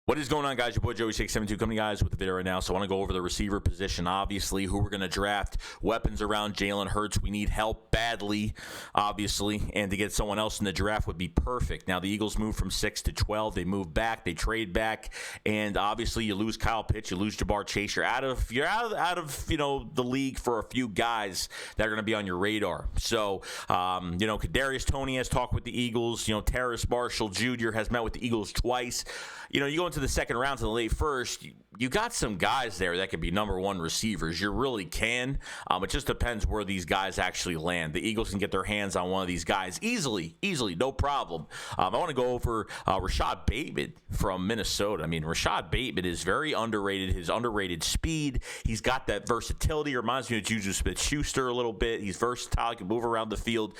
What is going on, guys? Your boy Joey672 coming, guys, with the video right now. So I want to go over the receiver position, obviously, who we're going to draft, weapons around Jalen Hurts. We need help badly, obviously, and to get someone else in the draft would be perfect. Now, the Eagles moved from 6 to 12. They move back. They trade back, and obviously, you lose Kyle Pitts, you lose Ja'Marr Chase. You're out of the league for a few guys that are going to be on your radar. So, Kadarius Toney has talked with the Eagles. Terrace Marshall Jr. has met with the Eagles twice. You go into the second round to the late first, you got some guys there that could be number one receivers. You really can. It just depends where these guys actually land. The Eagles can get their hands on one of these guys easily, no problem. I want to go over Rashod Bateman from Minnesota. I mean, Rashod Bateman is very underrated. His underrated speed. He's got that versatility. Reminds me of Juju Smith-Schuster a little bit. He's versatile. He can move around the field.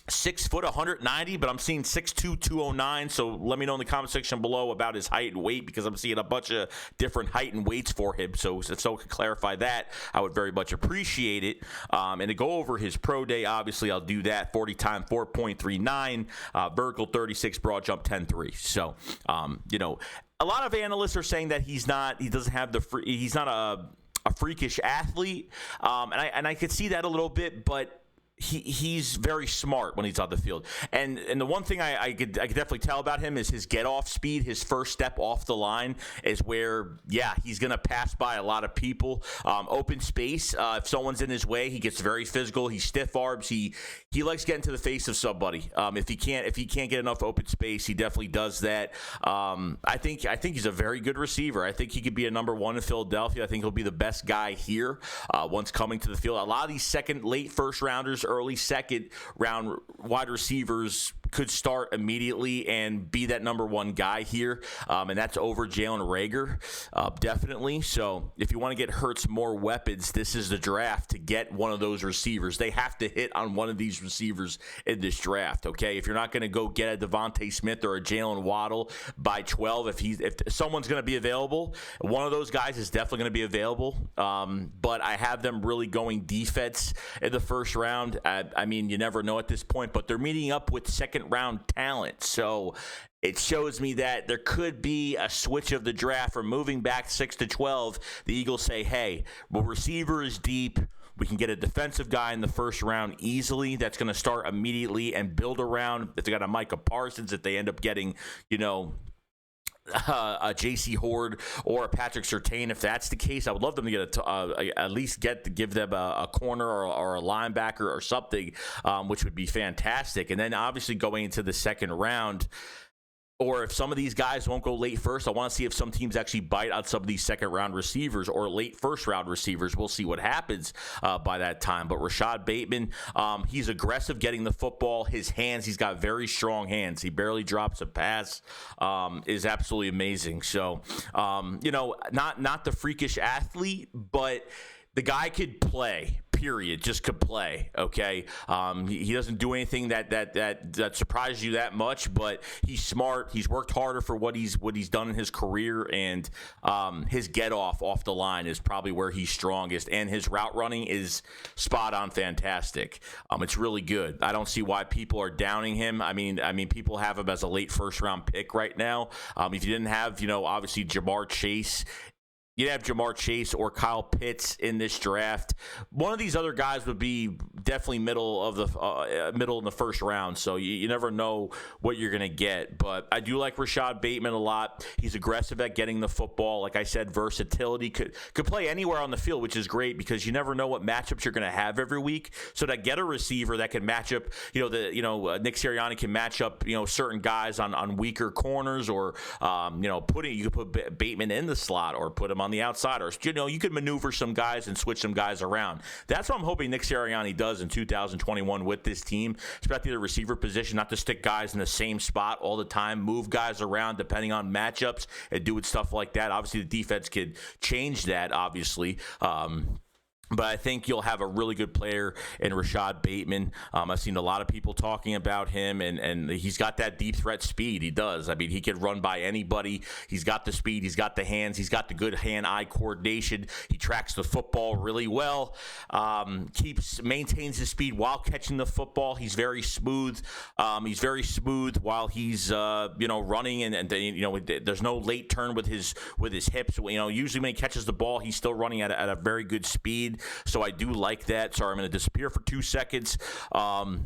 6 foot, 190, but I'm seeing 6'2", 209. So let me know in the comment section below about his height and weight, because I'm seeing a bunch of different height and weights for him. So I can clarify that, I would very much appreciate it. And to go over his pro day, obviously I'll do that. 40 time 4.39, vertical 36, broad jump 10.3. So a lot of analysts are saying that he's not a freakish athlete, and I could see that a little bit, but he's very smart when he's on the field. And the one thing I could definitely tell about him is his get-off speed. His first step off the line is where, he's going to pass by a lot of people. Open space, if someone's in his way, he gets very physical. He stiff arms. He likes getting to the face of somebody. If he can't get enough open space, he definitely does that. I think he's a very good receiver. I think he could be a number one in Philadelphia. I think he'll be the best guy here once coming to the field. A lot of these late first rounders, early second round wide receivers could start immediately and be that number one guy here, and that's over Jalen Reagor, definitely. So if you want to get Hurts more weapons, this is the draft to get one of those receivers. They have to hit on one of these receivers in this draft, okay? If you're not going to go get a Devontae Smith or a Jalen Waddle by 12, if someone's going to be available, one of those guys is definitely going to be available, but I have them really going defense in the first round. I mean, you never know at this point, but they're meeting up with second-round talent. So it shows me that there could be a switch of the draft from moving back 6 to 12. The Eagles say, hey, well, receiver is deep. We can get a defensive guy in the first round easily that's going to start immediately and build around. If they got a Micah Parsons, if they end up getting, a J.C. Horde or a Patrick Surtain. If that's the case, I would love them to get at least give them a corner or a linebacker or something, which would be fantastic. And then obviously going into the second round, or if some of these guys won't go late first, I want to see if some teams actually bite on some of these second-round receivers or late first-round receivers. We'll see what happens by that time. But Rashod Bateman, he's aggressive getting the football. His hands, he's got very strong hands. He barely drops a pass. Is absolutely amazing. So, not the freakish athlete, but the guy could play. Period. Just could play. Okay. He doesn't do anything that surprises you that much, but he's smart. He's worked harder for what he's done in his career, and his get off the line is probably where he's strongest, and his route running is spot on, fantastic. It's really good. I don't see why people are downing him. I mean, people have him as a late first round pick right now. If you didn't have, obviously Ja'Marr Chase. You'd have Ja'Marr Chase or Kyle Pitts in this draft. One of these other guys would be definitely middle in the first round. So you never know what you're going to get. But I do like Rashod Bateman a lot. He's aggressive at getting the football. Like I said, versatility, could play anywhere on the field, which is great because you never know what matchups you're going to have every week. So to get a receiver that can match up, Nick Sirianni can match up, certain guys on weaker corners, or you could put Bateman in the slot or put him on the outside, or you could maneuver some guys and switch some guys around. That's what I'm hoping Nick Sirianni does in 2021 with this team, especially the receiver position, not to stick guys in the same spot all the time, move guys around depending on matchups and doing stuff like that. Obviously, the defense could change that, obviously. But I think you'll have a really good player in Rashod Bateman. I've seen a lot of people talking about him, and he's got that deep threat speed. He does. I mean, he could run by anybody. He's got the speed. He's got the hands. He's got the good hand-eye coordination. He tracks the football really well. Maintains his speed while catching the football. He's very smooth. He's very smooth while he's running, and there's no late turn with his hips. Usually when he catches the ball, he's still running at a very good speed. So I do like that. Sorry, I'm going to disappear for 2 seconds.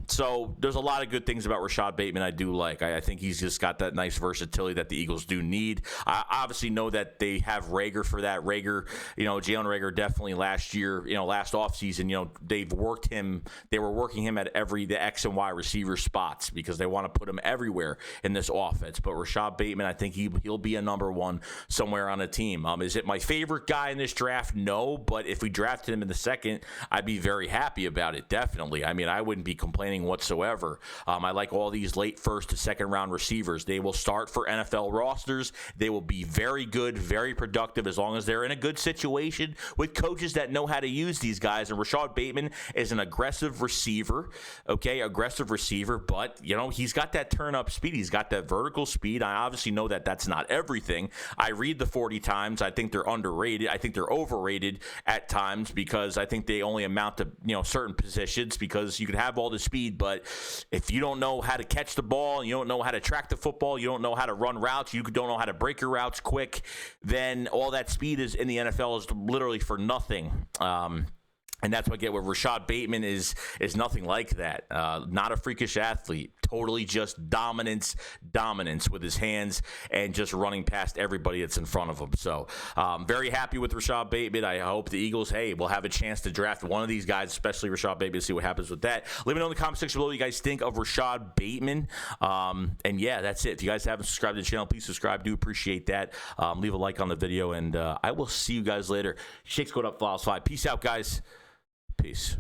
So there's a lot of good things about Rashod Bateman I do like. I think he's just got that nice versatility that the Eagles do need. I obviously know that they have Reagor for that. Jalen Reagor definitely last year, last offseason, they were working him at the X and Y receiver spots because they want to put him everywhere in this offense. But Rashod Bateman, I think he'll be a number one somewhere on a team. Is it my favorite guy in this draft? No, but if we drafted him in the second, I'd be very happy about it, definitely. I mean, I wouldn't be complaining whatsoever. I like all these late first to second round receivers. They will start for NFL rosters. They will be very good, very productive as long as they're in a good situation with coaches that know how to use these guys. And Rashod Bateman is an aggressive receiver, but he's got that turn up speed. He's got that vertical speed. I obviously know that that's not everything. I read the 40 times. I think they're underrated. I think they're overrated at times because I think they only amount to certain positions because you can have all the speed, but if you don't know how to catch the ball, you don't know how to track the football, you don't know how to run routes, you don't know how to break your routes quick, then all that speed is in the NFL is literally for nothing. And that's what I get with Rashod Bateman is nothing like that. Not a freakish athlete. Totally just dominance with his hands and just running past everybody that's in front of him. So very happy with Rashod Bateman. I hope the Eagles, will have a chance to draft one of these guys, especially Rashod Bateman, to see what happens with that. Let me know in the comment section below what you guys think of Rashod Bateman. And yeah, that's it. If you guys haven't subscribed to the channel, please subscribe. Do appreciate that. Leave a like on the video, and I will see you guys later. Shakes going up, Files 5. Peace out, guys. Peace.